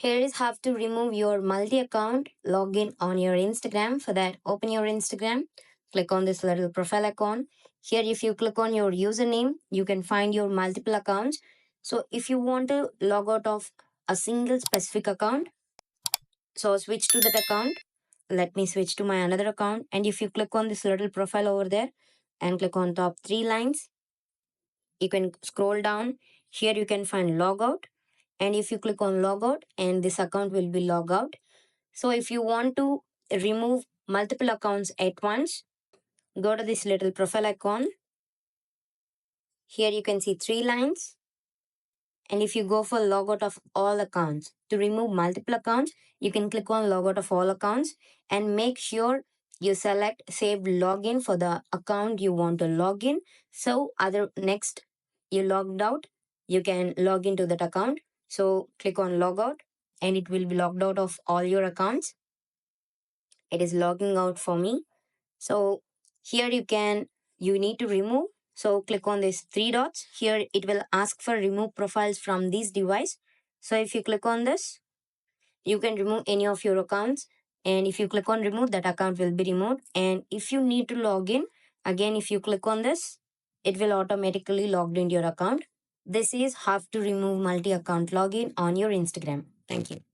Here is how to remove your multi-account login on your Instagram. For that, open your Instagram, click on this little profile icon. Here, if you click on your username, you can find your multiple accounts. So if you want to log out of a single specific account, so switch to that account. Let me switch to my another account. And if you click on this little profile over there and click on top three lines, you can scroll down. Here you can find logout. And if you click on logout, and this account will be log out. So if you want to remove multiple accounts at once, go to this little profile icon. Here you can see three lines. And if you go for logout of all accounts, to remove multiple accounts, you can click on logout of all accounts and make sure you select save login for the account you want to log in. So other next you logged out, you can log into that account. So click on logout and it will be logged out of all your accounts. It is logging out for me. So here you need to remove. So click on these three dots. Here it will ask for remove profiles from this device. So if you click on this, you can remove any of your accounts. And if you click on remove, that account will be removed. And if you need to log in, again, if you click on this, it will automatically log into your account. This is how to remove multi-account login on your Instagram. Thank you.